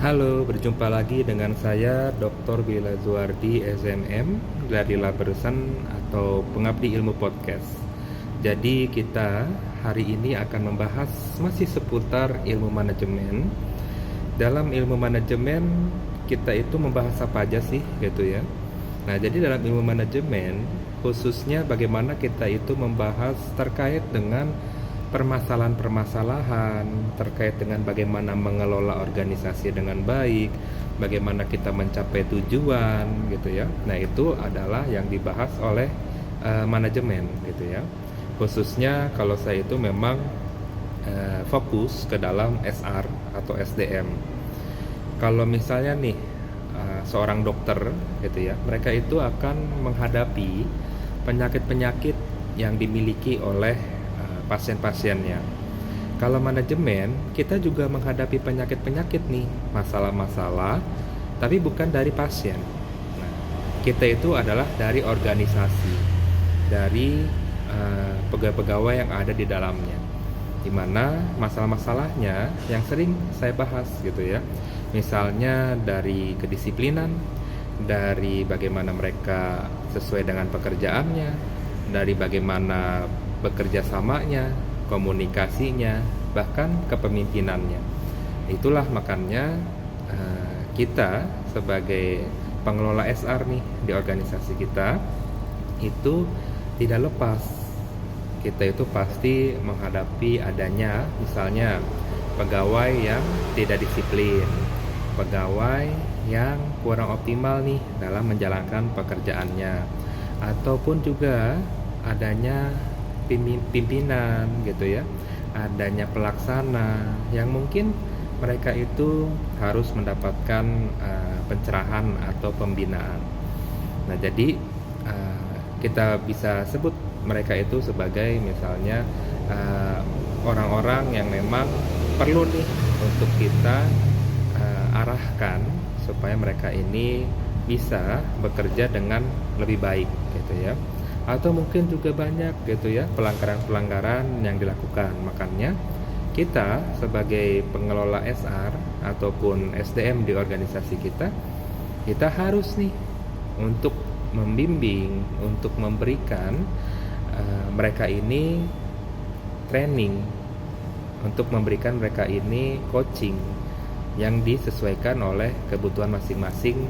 Halo, berjumpa lagi dengan saya Dr. Bila Zuardi SMM dari Labersan atau Pengabdi Ilmu Podcast. Jadi kita hari ini akan membahas masih seputar ilmu manajemen. Dalam ilmu manajemen kita itu membahas apa aja sih gitu ya. Nah, jadi dalam ilmu manajemen khususnya bagaimana kita itu membahas terkait dengan permasalahan-permasalahan terkait dengan bagaimana mengelola organisasi dengan baik, bagaimana kita mencapai tujuan gitu ya. Nah, itu adalah yang dibahas oleh manajemen gitu ya. Khususnya kalau saya itu memang fokus ke dalam SR atau SDM. Kalau misalnya nih seorang dokter gitu ya, mereka itu akan menghadapi penyakit-penyakit yang dimiliki oleh pasien-pasiennya. Kalau manajemen, kita juga menghadapi penyakit-penyakit nih, masalah-masalah, tapi bukan dari pasien. Nah, kita itu adalah dari organisasi, dari pegawai-pegawai yang ada di dalamnya, di mana masalah-masalahnya yang sering saya bahas gitu ya. Misalnya dari kedisiplinan, dari bagaimana mereka sesuai dengan pekerjaannya, dari bagaimana bekerja samanya, komunikasinya, bahkan kepemimpinannya. Itulah makanya kita sebagai pengelola SR nih di organisasi kita itu tidak lepas. Kita itu pasti menghadapi adanya misalnya pegawai yang tidak disiplin, pegawai yang kurang optimal nih dalam menjalankan pekerjaannya, ataupun juga adanya pimpinan gitu ya, adanya pelaksana yang mungkin mereka itu harus mendapatkan pencerahan atau pembinaan. Nah, jadi kita bisa sebut mereka itu sebagai misalnya orang-orang yang memang perlu nih untuk kita arahkan supaya mereka ini bisa bekerja dengan lebih baik gitu ya. Atau mungkin juga banyak gitu ya pelanggaran-pelanggaran yang dilakukan. Makanya kita sebagai pengelola SR ataupun SDM di organisasi kita harus nih untuk membimbing, untuk memberikan mereka ini training, untuk memberikan mereka ini coaching yang disesuaikan oleh kebutuhan masing-masing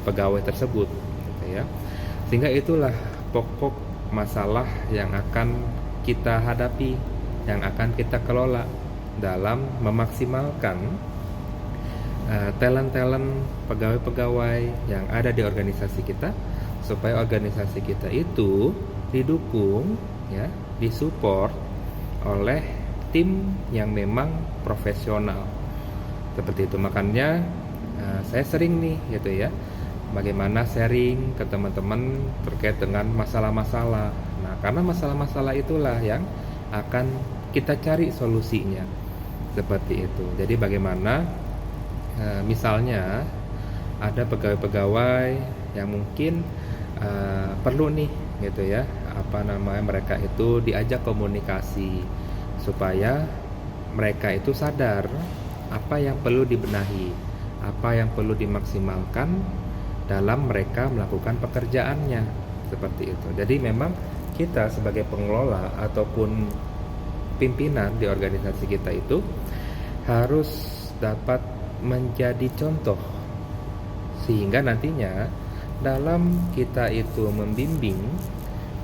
pegawai tersebut gitu ya. Sehingga itulah pokok masalah yang akan kita hadapi, yang akan kita kelola dalam memaksimalkan talent-talent pegawai-pegawai yang ada di organisasi kita, supaya organisasi kita itu didukung ya, disupport oleh tim yang memang profesional. Seperti itu. Makanya saya sering nih gitu ya, bagaimana sharing ke teman-teman terkait dengan masalah-masalah. Nah, karena masalah-masalah itulah yang akan kita cari solusinya. Seperti itu. Jadi bagaimana misalnya ada pegawai-pegawai yang mungkin perlu nih gitu ya, mereka itu diajak komunikasi supaya mereka itu sadar apa yang perlu dibenahi, apa yang perlu dimaksimalkan dalam mereka melakukan pekerjaannya, seperti itu. Jadi memang kita sebagai pengelola ataupun pimpinan di organisasi kita itu harus dapat menjadi contoh, sehingga nantinya dalam kita itu membimbing,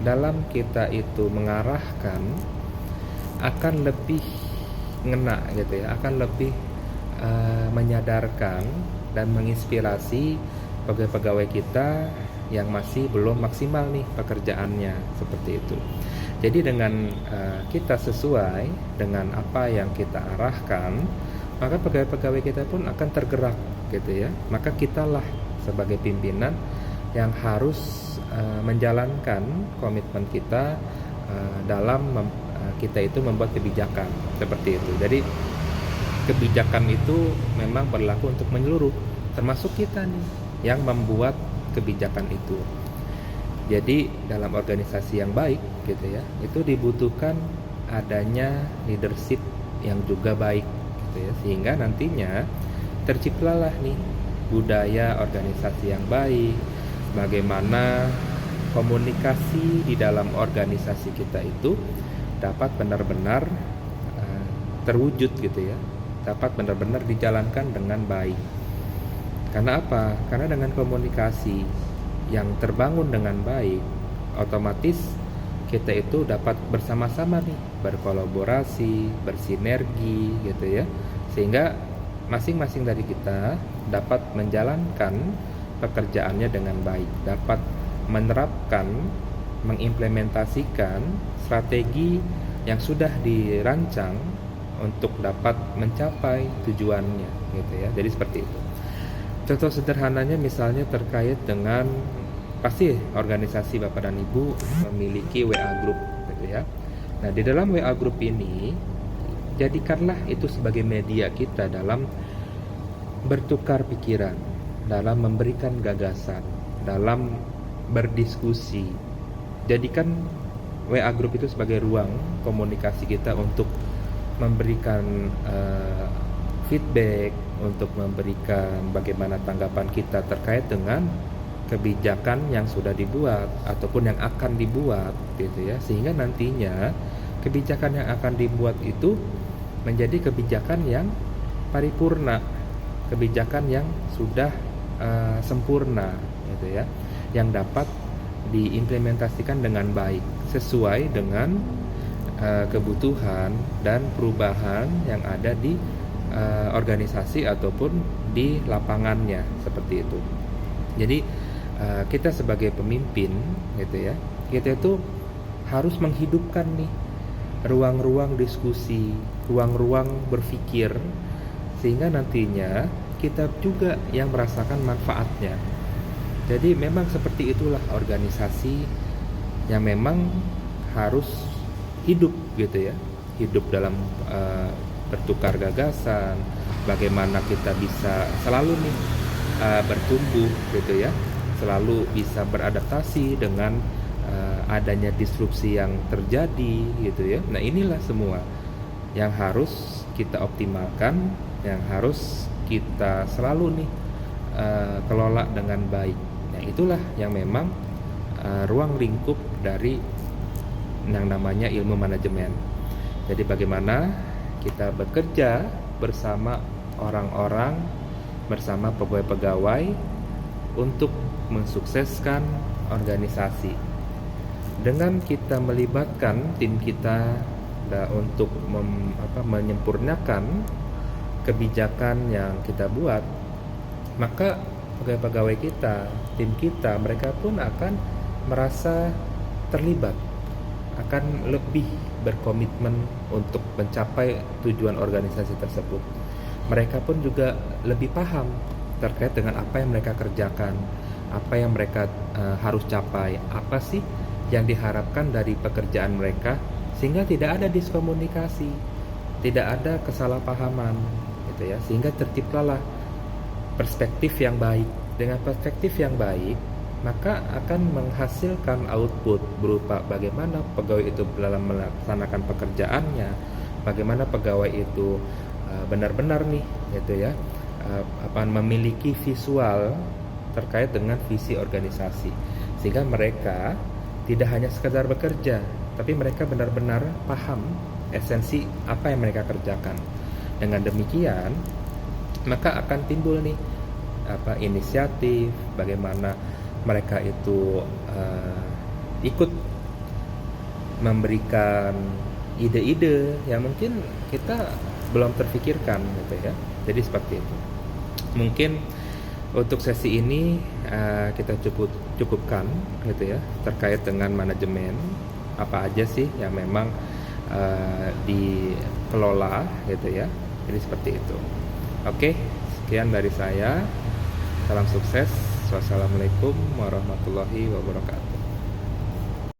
dalam kita itu mengarahkan, akan lebih ngena gitu ya, akan lebih menyadarkan dan menginspirasi pegawai-pegawai kita yang masih belum maksimal nih pekerjaannya, seperti itu. Jadi dengan kita sesuai dengan apa yang kita arahkan, maka pegawai-pegawai kita pun akan tergerak gitu ya. Maka kitalah sebagai pimpinan yang harus menjalankan komitmen kita dalam kita itu membuat kebijakan, seperti itu. Jadi kebijakan itu memang berlaku untuk menyeluruh, termasuk kita nih yang membuat kebijakan itu. Jadi dalam organisasi yang baik gitu ya, itu dibutuhkan adanya leadership yang juga baik gitu ya, sehingga nantinya terciptalah nih budaya organisasi yang baik, bagaimana komunikasi di dalam organisasi kita itu dapat benar-benar terwujud gitu ya, dapat benar-benar dijalankan dengan baik. Karena apa? Karena dengan komunikasi yang terbangun dengan baik, otomatis kita itu dapat bersama-sama nih berkolaborasi, bersinergi gitu ya, sehingga masing-masing dari kita dapat menjalankan pekerjaannya dengan baik, dapat menerapkan, mengimplementasikan strategi yang sudah dirancang untuk dapat mencapai tujuannya gitu ya. Jadi seperti itu. Contoh sederhananya misalnya terkait dengan, pasti organisasi Bapak dan Ibu memiliki WA group gitu ya. Nah, di dalam WA group ini jadikanlah itu sebagai media kita dalam bertukar pikiran, dalam memberikan gagasan, dalam berdiskusi. Jadikan WA group itu sebagai ruang komunikasi kita untuk memberikan feedback, untuk memberikan bagaimana tanggapan kita terkait dengan kebijakan yang sudah dibuat ataupun yang akan dibuat gitu ya, sehingga nantinya kebijakan yang akan dibuat itu menjadi kebijakan yang paripurna, kebijakan yang sudah sempurna gitu ya, yang dapat diimplementasikan dengan baik sesuai dengan kebutuhan dan perubahan yang ada di organisasi ataupun di lapangannya, seperti itu. Jadi kita sebagai pemimpin gitu ya, kita itu harus menghidupkan nih ruang-ruang diskusi, ruang-ruang berpikir, sehingga nantinya kita juga yang merasakan manfaatnya. Jadi memang seperti itulah organisasi yang memang harus hidup gitu ya, hidup dalam bertukar gagasan, bagaimana kita bisa selalu nih bertumbuh gitu ya, selalu bisa beradaptasi dengan adanya disrupsi yang terjadi gitu ya. Nah, inilah semua yang harus kita optimalkan, yang harus kita selalu nih kelola dengan baik. Nah, itulah yang memang ruang lingkup dari yang namanya ilmu manajemen. Jadi bagaimana kita bekerja bersama orang-orang, bersama pegawai-pegawai untuk mensukseskan organisasi. Dengan kita melibatkan tim kita untuk menyempurnakan kebijakan yang kita buat, maka pegawai-pegawai kita, tim kita, mereka pun akan merasa terlibat, akan lebih berkomitmen untuk mencapai tujuan organisasi tersebut. Mereka pun juga lebih paham terkait dengan apa yang mereka kerjakan, apa yang mereka harus capai, apa sih yang diharapkan dari pekerjaan mereka, sehingga tidak ada diskomunikasi, tidak ada kesalahpahaman gitu ya, sehingga terciptalah perspektif yang baik. Dengan perspektif yang baik, maka akan menghasilkan output berupa bagaimana pegawai itu dalam melaksanakan pekerjaannya, bagaimana pegawai itu benar-benar nih gitu ya, memiliki visual terkait dengan visi organisasi, sehingga mereka tidak hanya sekadar bekerja, tapi mereka benar-benar paham esensi apa yang mereka kerjakan. Dengan demikian, maka akan timbul nih inisiatif, bagaimana mereka itu ikut memberikan ide-ide yang mungkin kita belum terfikirkan gitu ya. Jadi seperti itu. Mungkin untuk sesi ini kita cukupkan gitu ya, terkait dengan manajemen, apa aja sih yang memang dikelola gitu ya. Jadi seperti itu. Oke, sekian dari saya. Salam sukses. Wassalamualaikum warahmatullahi wabarakatuh.